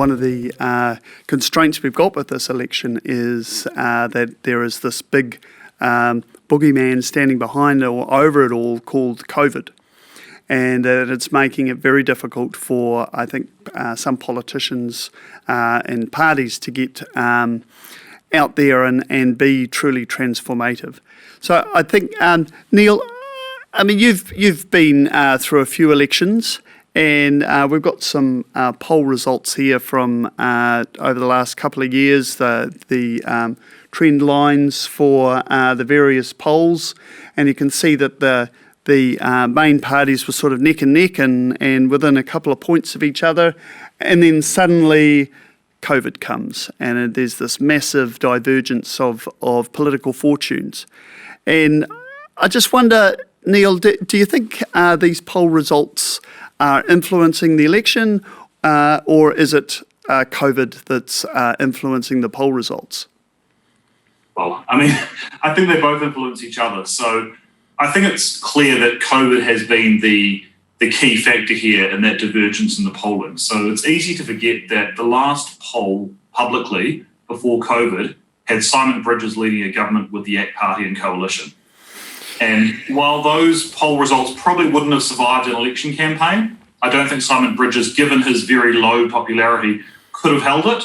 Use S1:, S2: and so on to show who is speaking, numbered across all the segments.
S1: one of the constraints we've got with this election is that there is this big boogeyman standing behind or over it all called COVID. And it's making it very difficult for, I think, some politicians and parties to get out there and be truly transformative. So I think, Neale, I mean, you've been through a few elections, and we've got some poll results here from over the last couple of years, the trend lines for the various polls, and you can see that the main parties were sort of neck and neck and within a couple of points of each other, and then suddenly COVID comes and there's this massive divergence of political fortunes. And I just wonder, Neale, do you think these poll results are influencing the election, or is it COVID that's influencing the poll results?
S2: Well, I mean, I think they both influence each other. So I think it's clear that COVID has been the key factor here in that divergence in the polling. So it's easy to forget that the last poll publicly before COVID had Simon Bridges leading a government with the ACT Party and Coalition. And while those poll results probably wouldn't have survived an election campaign, I don't think Simon Bridges, given his very low popularity, could have held it.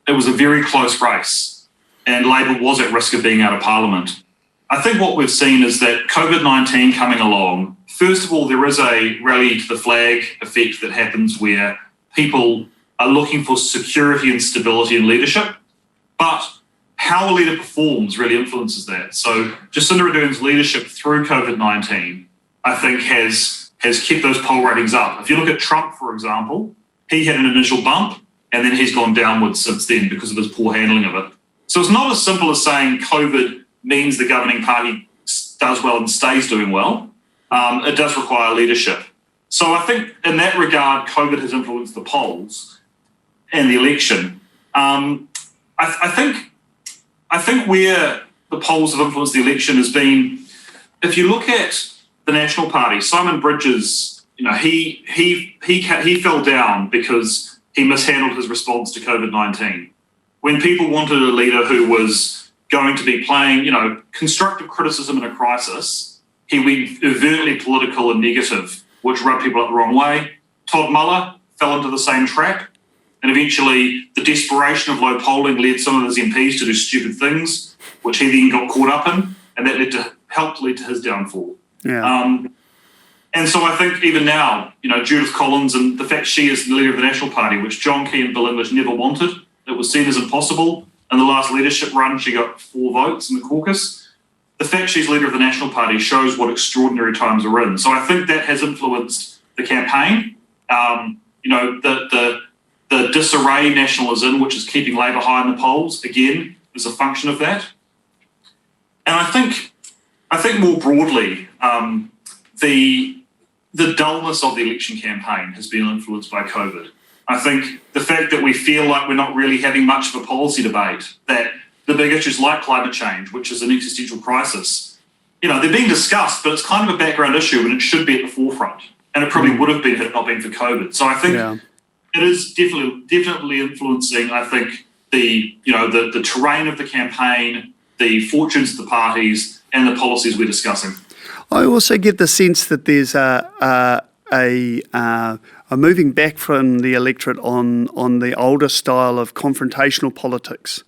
S2: It was a very close race, and Labour was at risk of being out of Parliament. I think what we've seen is that COVID-19 coming along, first of all, there is a rally to the flag effect that happens where people are looking for security and stability in leadership, but how a leader performs really influences that. So Jacinda Ardern's leadership through COVID-19, I think, has kept those poll ratings up. If you look at Trump, for example, he had an initial bump and then he's gone downwards since then because of his poor handling of it. So it's not as simple as saying COVID means the governing party does well and stays doing well. It does require leadership. So I think in that regard, COVID has influenced the polls and the election. I think where the polls have influenced the election has been, if you look at the National Party, Simon Bridges, he fell down because he mishandled his response to COVID-19. When people wanted a leader who was going to be playing, constructive criticism in a crisis, he went overtly political and negative, which rubbed people up the wrong way. Todd Muller fell into the same trap, and eventually the desperation of low polling led some of his MPs to do stupid things, which he then got caught up in, and that helped lead to his downfall.
S1: Yeah.
S2: And so I think even now, Judith Collins and the fact she is the leader of the National Party, which John Key and Bill English never wanted, it was seen as impossible. In the last leadership run, she got 4 votes in the caucus. The fact she's leader of the National Party shows what extraordinary times we're in. So I think that has influenced the campaign. The disarray National is in, which is keeping Labour high in the polls, again, is a function of that. And I think more broadly, the dullness of the election campaign has been influenced by COVID. I think the fact that we feel like we're not really having much of a policy debate, that the big issues like climate change, which is an existential crisis, they're being discussed, but it's kind of a background issue and it should be at the forefront. And it probably would have been if it had not been for COVID. So I think it is definitely influencing, I think, the terrain of the campaign, the fortunes of the parties, and the policies we're discussing.
S1: I also get the sense that there's a moving back from the electorate on the older style of confrontational politics,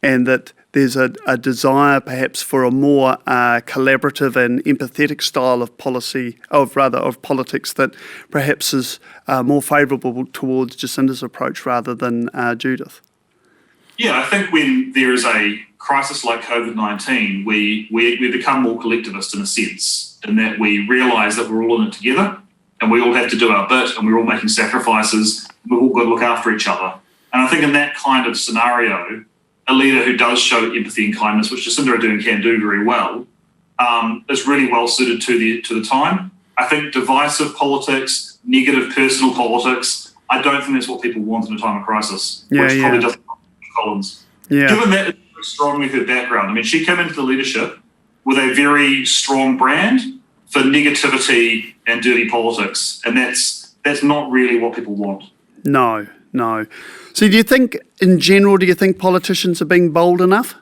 S1: and that there's a desire perhaps for a more collaborative and empathetic style of politics that perhaps is more favourable towards Jacinda's approach rather than Judith.
S2: Yeah, I think when there is a crisis like COVID-19, we become more collectivist in a sense, in that we realise that we're all in it together and we all have to do our bit and we're all making sacrifices and we've all got to look after each other. And I think in that kind of scenario, a leader who does show empathy and kindness, which Jacinda Ardern can do very well, is really well suited to the time. I think divisive politics, negative personal politics, I don't think that's what people want in a time of crisis, which probably doesn't want Collins. Yeah. Given that strongly her background, I mean, she came into the leadership with a very strong brand for negativity and dirty politics, and that's not really what people want.
S1: No, no. So do you think, in general, politicians are being bold enough?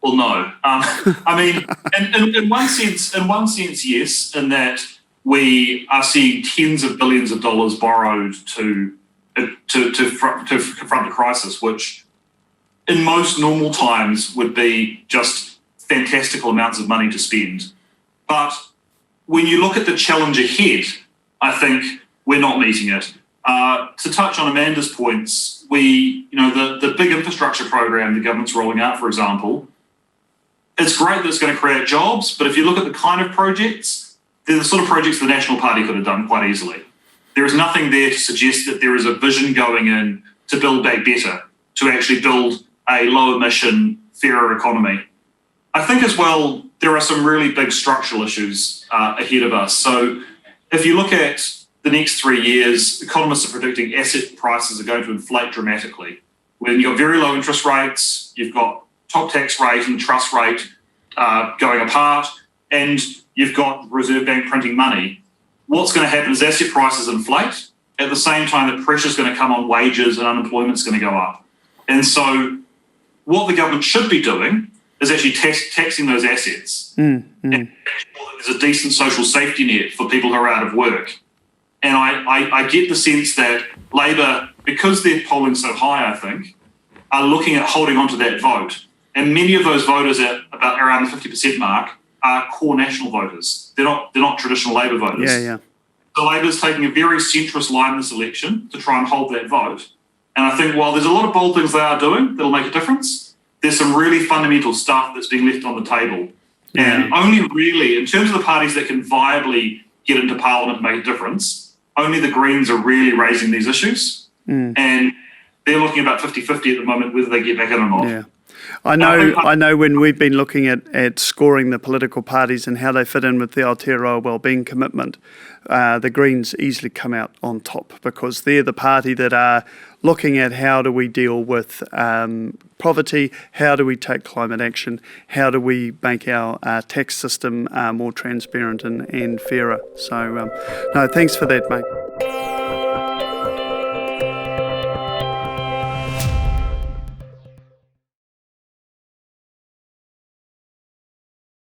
S2: Well, no. I mean, in one sense, yes, in that we are seeing tens of billions of dollars borrowed to confront the crisis, which in most normal times would be just fantastical amounts of money to spend. But when you look at the challenge ahead, I think we're not meeting it. To touch on Amanda's points, the big infrastructure program the government's rolling out, for example, it's great that it's going to create jobs, but if you look at the kind of projects, they're the sort of projects the National Party could have done quite easily. There is nothing there to suggest that there is a vision going in to build back better, to actually build a low-emission, fairer economy. I think as well, there are some really big structural issues ahead of us. So if you look at the next 3 years, economists are predicting asset prices are going to inflate dramatically. When you've got very low interest rates, you've got top tax rate and trust rate going apart, and you've got the Reserve Bank printing money. What's going to happen is asset prices inflate. At the same time, the pressure is going to come on wages and unemployment's going to go up. And so what the government should be doing is actually taxing those assets and making sure that there's a decent social safety net for people who are out of work. And I get the sense that Labor, because their polling's so high, I think, are looking at holding on to that vote. And many of those voters at about around the 50% mark are core National voters. They're not traditional Labor voters.
S1: Yeah.
S2: So Labor's taking a very centrist line in this election to try and hold that vote. And I think while there's a lot of bold things they are doing that'll make a difference, there's some really fundamental stuff that's being left on the table. Yeah. And only really, in terms of the parties that can viably get into Parliament and make a difference, only the Greens are really raising these issues. And they're looking about 50-50 at the moment, whether they get back in or not.
S1: Yeah. I know when we've been looking at scoring the political parties and how they fit in with the Aotearoa Wellbeing Commitment, the Greens easily come out on top because they're the party that are looking at how do we deal with poverty, how do we take climate action, how do we make our tax system more transparent and fairer. So, no, thanks for that, mate.